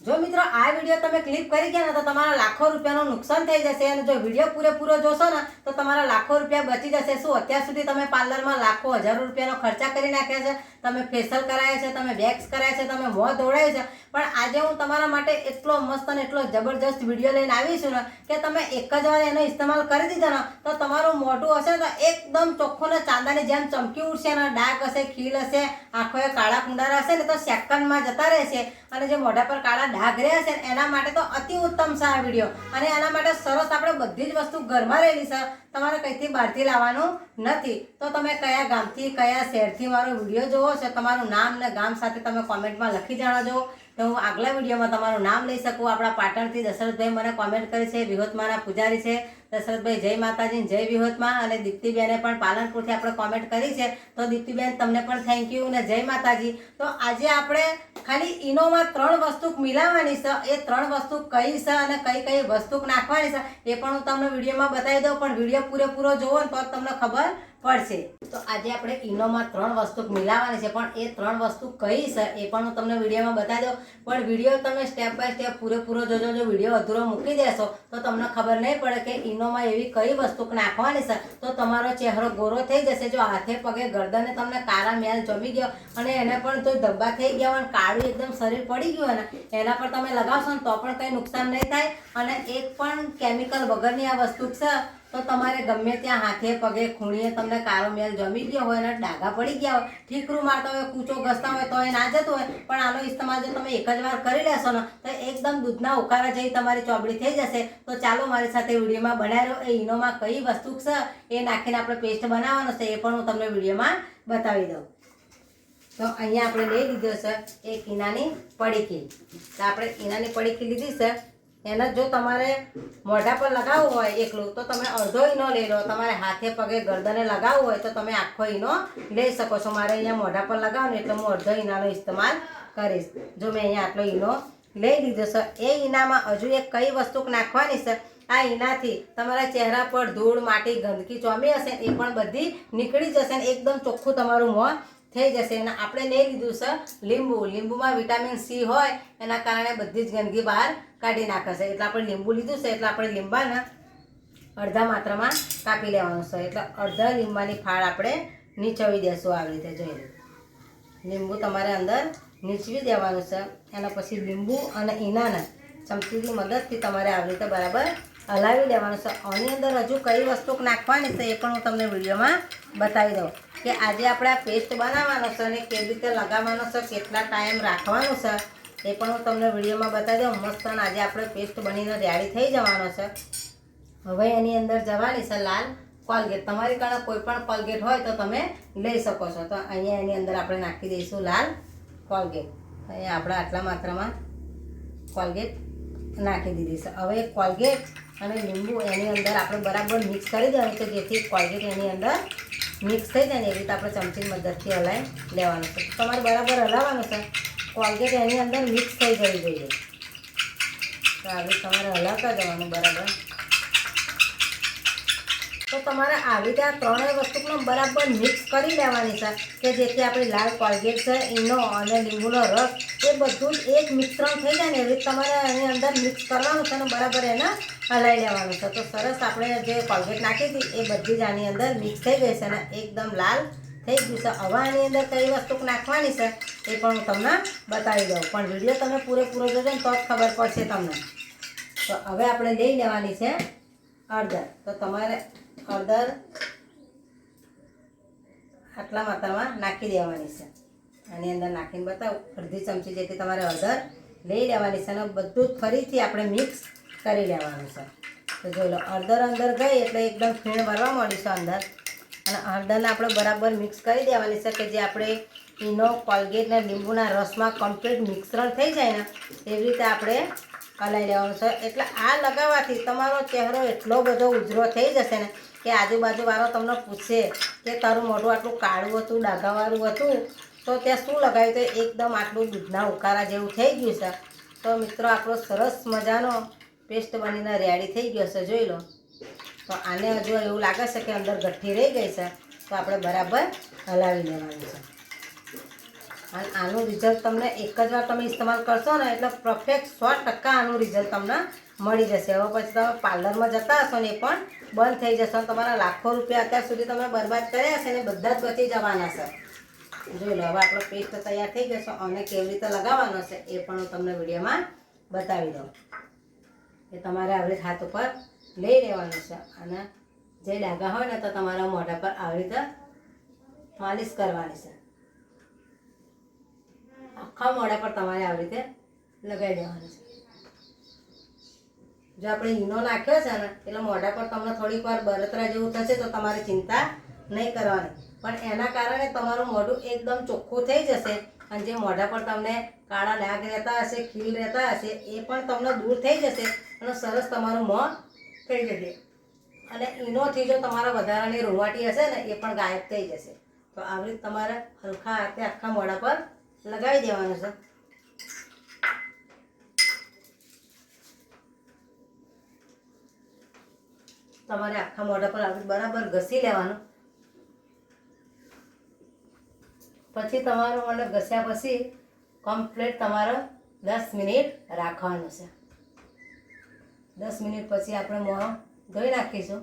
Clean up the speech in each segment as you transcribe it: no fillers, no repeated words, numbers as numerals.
જો મિત્રો આ વિડીયો તમે ક્લિક કરી ગયા ને તો તમારા લાખો રૂપિયાનું નુકસાન થઈ જશે અને જો વિડીયો પૂરેપૂરો જોશો ને તો તમારા લાખો રૂપિયા બચી જશે। શું અત્યાર સુધી તમે પાર્લરમાં લાખો હજારો રૂપિયાનો ખર્ચા કરી નાખ્યા છે, તમે ફેશિયલ કરાયા છે, તમે વેક્સ કરાયા છે, તમે મોં ધોવડાવ્યું છે, પણ આજે હું તમારા માટે એટલો મસ્ત અને એટલો જબરજસ્ત વિડીયો લઈને આવી છું ને કે તમે એક જ વાર એનો ઇસ્તેમાલ કરી દીધો ને તો તમારું મોઢું હશે તો એકદમ ચોખ્ખું ને ચાંદાની જેમ ચમકી ઉઠશે ને ડાઘ હશે, ખીલ હશે, આંખોએ કાળા કુંડારા હશે ને તો સેકન્ડમાં જતા રહેશે અને જે મોઢા પર કાળા ડાઘ રહ્યા છે એના માટે તો અતિ ઉત્તમ છે આ વિડીયો। અને એના માટે સરસ આપણે બધી જ વસ્તુ ઘરમાં રહેલી છે, તમારે કંઈથી બહારથી લાવવાનું નથી। તો તમે કયા ગામથી કયા શહેરથી મારો વિડીયો જોવો છો, તમારું નામ ને ગામ સાથે તમે કોમેન્ટમાં લખી જણાવજો તો હું આગલા વિડીયોમાં તમારું નામ લઈ શકું। આપણા પાટણથી દશરથભાઈ મને કોમેન્ટ કરી છે, વિહોતમાના પૂજારી છે દશરથભાઈ, જય માતાજી, જય વિહોતમાં। અને દીપ્તિબેને પણ પાલનપુરથી આપણે કોમેન્ટ કરી છે તો દીપ્તિબેન તમને પણ થેન્ક યુ અને જય માતાજી। તો આજે આપણે ખાલી ઈનોમાં 3 વસ્તુ મિલાવવાની છે, એ 3 વસ્તુ કઈ છે અને કઈ કઈ વસ્તુ નાખવાની છે એ પણ હું તમને વિડીયોમાં બતાવી દઉં, પણ વિડીયો પૂરેપૂરો જોવો ને તો જ તમને ખબર પડશે। તો આજે આપણે ઈનોમાં 3 વસ્તુ મિલાવવાની છે, પણ એ 3 વસ્તુ કઈ છે એ પણ હું તમને વિડીયોમાં બતાવી દઉં, પણ વિડીયો તમે સ્ટેપ બાય સ્ટેપ પૂરેપૂરો જોજો। જો વિડીયો અધૂરો મૂકી દેશો તો તમને ખબર નહીં પડે કે ઈનોમાં એવી કઈ વસ્તુ નાખવાની છે તો તમારો ચહેરો ગોરો થઈ જશે। જો હાથે પગે ગરદને તમને કાળા મેલ જમી ગયો અને એને પણ તો ધબ્બા થઈ ગયા હોય, કાળું એકદમ શરીર પડી ગયું હોય ને એના પર તમે લગાવશો ને તો પણ કંઈ નુકસાન નહીં થાય અને એક પણ કેમિકલ વગરની આ વસ્તુ છે તો તમારે ગમે ત્યાં હાથે પગે ખૂણીએ તમને કાળો મેલ જમી ગયો હોય અને ડાઘા પડી ગયા હોય, ઠીકરું મારતા હોય, કૂચો ઘસતા હોય તો એ ના જતું હોય, પણ આનો ઇસ્તેમાલ જો તમે એક જ વાર કરી લેશો ને તો એકદમ દૂધના ઉકાળા જેવી તમારી ચોબડી થઈ જશે। તો ચાલો મારી સાથે વિડીયોમાં બનાવી એ ઈનોમાં કઈ વસ્તુ છે એ નાખીને આપણે પેસ્ટ બનાવવાનો છે એ પણ હું તમને વિડીયોમાં બતાવી દઉં। તો અહીંયા આપણે લઈ લીધો છે એક ઈનાની પડીકી। તો આપણે ઈનાની પડીકી લીધી છે, એને જો તમારે મોઢા પર લગાવવું હોય એકલું તો તમે અડધો ઈનો લઈ લો, તમારે હાથે પગે ગરદને લગાવવું હોય તો તમે આખો ઈનો લઈ શકો છો। મારે અહીંયા મોઢા પર લગાવવાનું એટલે હું અડધો ઈનાનો ઇસ્તેમાલ કરીશ। જો મેં અહીંયા આટલો ઈનો લઈ લીધો છે, એ ઈનામાં હજુ એક કઈ વસ્તુ નાખવાની છે, આ ઈનાથી તમારા ચહેરા પર ધૂળ, માટી, ગંદકી ચોમી હશે એ પણ બધી નીકળી જશે ને એકદમ ચોખ્ખું તમારું મોં થઈ જશે। અને આપણે લઈ લીધું છે લીંબુ। લીંબુમાં વિટામિન સી હોય એના કારણે બધી જ ગંદકી બહાર કાઢી નાખશે, એટલે આપણે લીંબુ લીધું છે એટલે આપણે લીંબાના અડધા માત્રામાં કાપી લેવાનું છે, એટલે અડધા લીંબાની ફાળ આપણે નીચવી દેશું આવી રીતે। જોઈ લીંબુ તમારે અંદર નીચવી દેવાનું છે, એના પછી લીંબુ અને ઈનાના ચમચીની મદદથી તમારે આવી રીતે બરાબર હલાવી લેવાનું છે। આની અંદર હજુ કઈ વસ્તુ નાખવાની છે એ પણ હું તમને વિડીયોમાં બતાવી દઉં કે આજે આપણે આ પેસ્ટ બનાવવાનો છે અને કેવી રીતે લગાવવાનો છે, કેટલા ટાઈમ રાખવાનો છે એ પણ હું તમને વિડીયોમાં બતાવી દઉં। મસ્ત આજે આપણે પેસ્ટ બનીને રેડી થઈ જવાનો છે। હવે એની અંદર જવાની છે લાલ કોલગેટ। તમારી કારણે કોઈ પણ કોલગેટ હોય તો તમે લઈ શકો છો। તો અહીંયા એની અંદર આપણે નાખી દઈશું લાલ કોલગેટ। અહીંયા આપણે આટલા માત્રામાં કોલગેટ નાખી દીધી છે। હવે કોલગેટ અને લીંબુ એની અંદર આપણે બરાબર મિક્સ કરી દેવાનું છે, જેથી કોલગેટ એની અંદર મિક્સ થઈ જાય ને એવી રીતે આપણે ચમચીની મદદથી હલાવી લેવાનું છે। તમારે બરાબર હલાવવાનું છે, કોલગેટ એની અંદર મિક્સ થઈ જવી જોઈએ, તો આવી તમારે હલાવતા જવાનું બરાબર। તો તમારે આવી રીતે આ 3 વસ્તુનો બરાબર મિક્સ કરી લેવાની છે કે જેથી આપણી લાલ કોલગેટ છે, ઈનો અને લીંબુનો રસ એ બધું જ એક મિશ્રણ થઈ જાય ને એવી રીતે તમારે એની અંદર મિક્સ કરવાનું છે અને બરાબર એને હલાવી લેવાનું છે। તો સરસ આપણે જે કોલગેટ નાખી હતી એ બધી જ આની અંદર મિક્સ થઈ ગઈ છે અને એકદમ લાલ થઈ ગયું છે। હવે આની અંદર કઈ વસ્તુ નાખવાની છે એ પણ હું તમને બતાવી દઉં, પણ વિડીયો તમે પૂરેપૂરો જોજો ને તો જ ખબર પડશે તમને। તો હવે આપણે લઈ લેવાની છે હળદર। તો તમારે હળદર આટલા માત્રામાં નાખી દેવાની છે, આની અંદર નાખીને બતાવું, અડધી ચમચી જેટલી તમારે હળદર લઈ લેવાની છે અને બધું જ ફરીથી આપણે મિક્સ કરી લેવાનું છે। તો જોઈ લો હળદર અંદર ગઈ એટલે એકદમ ફીણ ભરવા માંડી છે અંદર, અને હળદરને આપણે બરાબર મિક્સ કરી દેવાની છે કે જે આપણે ઈનો, કોલગેટ ને લીંબુના રસમાં કમ્પ્લીટ મિશ્રણ થઈ જાય ને એવી રીતે આપણે હલાવી લેવાનું છે। એટલે આ લગાવવાથી તમારો ચહેરો એટલો બધો ઉજળો થઈ જશે ને કે આજુબાજુવાળો તમને પૂછશે કે તારું મોઢું આટલું કાળું હતું, ડાઘાવાળું હતું તો ત્યાં શું લગાવ્યું, તો એકદમ આટલું દૂધના ઉકાળા જેવું થઈ ગયું છે। તો મિત્રો આપણો સરસ મજાનો પેસ્ટ બનીને રેડી થઈ ગયો છે, જોઈ લો। તો આને હજુ એવું લાગે છે કે અંદર ગઠ્ઠી રહી ગઈ છે તો આપણે બરાબર હલાવી લેવાનું છે। અને આનું રિઝલ્ટ તમને એક જ વાર તમે ઇસ્તેમાલ કરશો ને એટલે પરફેક્ટ 100% આનું રિઝલ્ટ તમને મળી જશે. હવે પછી તમે પાર્લરમાં જતા હશો ને એ પણ બંધ થઈ જશે. તમારા લાખો રૂપિયા અત્યાર સુધી તમે બરબાદ કર્યા હશે ને બધા જ બચી જવાના છે. જોઈ લો, હવે આપણો પેસ્ટ તૈયાર થઈ જશે અને કેવી રીતે લગાવવાનો છે એ પણ હું તમને વિડીયોમાં બતાવી દઉં. એ તમારે આવી રીતે હાથ ઉપર લઈ લેવાનું છે અને જે ડાઘા હોય ને તો તમારા મોઢા પર આવી રીતે માલિશ કરવાની છે. આખા મોઢા પર તમારે આવી રીતે લગાવી દેવાનું છે. જો આપણે ઈનો નાખ્યો છે ને એટલે મોઢા પર તમને થોડીક વાર બળતરા જેવું થશે તો તમારે ચિંતા નહીં કરવાની, પણ એના કારણે તમારું મોઢું એકદમ ચોખ્ખું થઈ જશે અને જે મોઢા પર તમને કાળા ડાઘ રહેતા હશે, ખીલ રહેતા હશે એ પણ તમને દૂર થઈ જશે અને સરસ તમારું મોં થઈ જશે. અને ઈનોથી જો તમારા વધારાની રૂંવાટી હશે ને એ પણ ગાયબ થઈ જશે. તો આવી રીતે તમારે હલકા હાથે આખા મોઢા પર લગાવી દેવાનું છે. તમારે આખા મોઢા પર આવી બરાબર ઘસી લેવાનું. પછી તમારું મોઢું ઘસ્યા પછી કમ્પ્લીટ તમારે 10 મિનિટ રાખવાનું છે. 10 મિનિટ પછી આપણે મોં ધોઈ નાખીશું.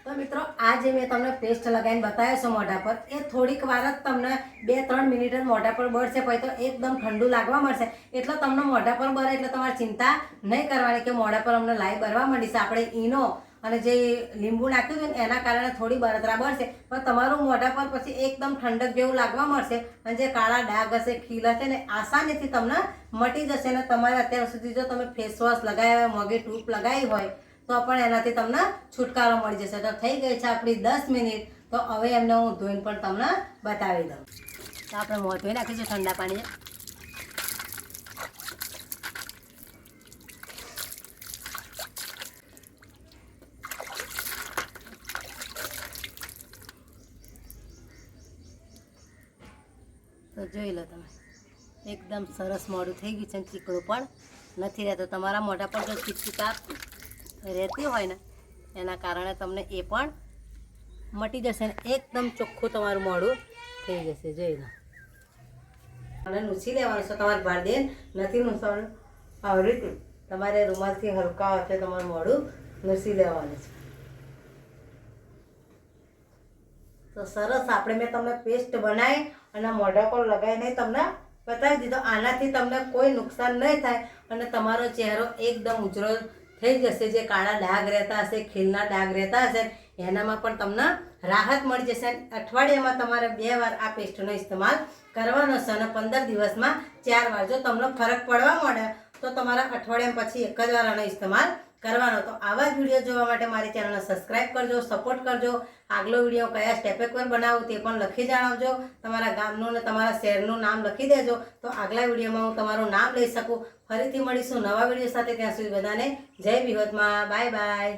તો મિત્રો આ જે મેં તમને પેસ્ટ લગાવીને બતાવ્યો છે મોઢા પર એ થોડીક વાર જ તમને 2-3 મિનિટ જ મોઢા પર બળશે, પછી તો એકદમ ઠંડુ લાગવા મળશે. એટલે તમને મોઢા પર બળે એટલે તમારે ચિંતા નહીં કરવાની કે મોઢા પર અમને લાઈ બળવા માંડી છે. આપણે ઈનો અને જે લીંબુ નાખ્યું હતું ને એના કારણે થોડી બળતરા બળશે, પણ તમારું મોઢા પર પછી એકદમ ઠંડક જેવું લાગવા મળશે અને જે કાળા ડાઘ હશે, ખીલ હશે ને આસાનીથી તમને મટી જશે. ને તમારે અત્યાર સુધી જો તમે ફેસ વોશ લગાવ્યા હોય, મોંઘી ટૂપ લગાવી હોય તો પણ એનાથી તમને છુટકારો મળી જશે. તો થઈ ગઈ છે આપણી 10 મિનિટ. તો હવે એમને હું ધોઈને પણ તમને બતાવી દઉં. તો આપણે મોં ધોઈ નાખીશું ઠંડા પાણીએ. તો જોઈ લો તમે, એકદમ સરસ મોઢું થઈ ગયું છે, ચીકણું પણ નથી રહેતું. તમારા મોઢા પર જો ચીકચીકા રહેતી હોય ને એના કારણે તમને એ પણ મટી જશે ને એકદમ ચોખ્ખું તમારું મોઢું થઈ જશે. જોઈ લો, અને નૂછી લેવાનું છે. તમારે ભારદેન નથી નૂસવાનું. આવી રીતે તમારે રૂમાલથી હલકા હાથે તમારું મોઢું નૂસી લેવાનું છે. તો સરસ આપણે મેં તમને પેસ્ટ બનાવી અને મોઢા પર લગાવીને તમને બતાવી દીધો. આનાથી તમને કોઈ નુકસાન નહીં થાય અને તમારો ચહેરો એકદમ ઉજળો થઈ જશે. જે કાળા ડાઘ રહેતા હશે, ખીલના ડાઘ રહેતા હશે એનામાં પણ તમને રાહત મળી જશે. અઠવાડિયામાં તમારે 2 વાર આ પેસ્ટનો ઇસ્તેમાલ કરવાનો છે અને 15 દિવસમાં 4 વાર. જો તમને ફરક પડવા મળે તો તમારા અઠવાડિયા પછી એક જ વાર આનો ઇસ્તેમાલ કરવાનો. તો આવા જ વિડીયો જોવા માટે મારી ચેનલને સબસ્ક્રાઈબ કરજો, સપોર્ટ કરજો. આગલો વિડીયો કયા સ્ટેપે પર બનાવું તે પણ લખી જણાવજો. તમારા ગામનું ને તમારા શહેરનું નામ લખી દેજો તો આગલા વિડીયોમાં હું તમારું નામ લઈ શકું. ફરીથી મળીશું નવા વિડીયો સાથે. ત્યાં સુધી બધાને જય વિહોતમાં. Bye bye.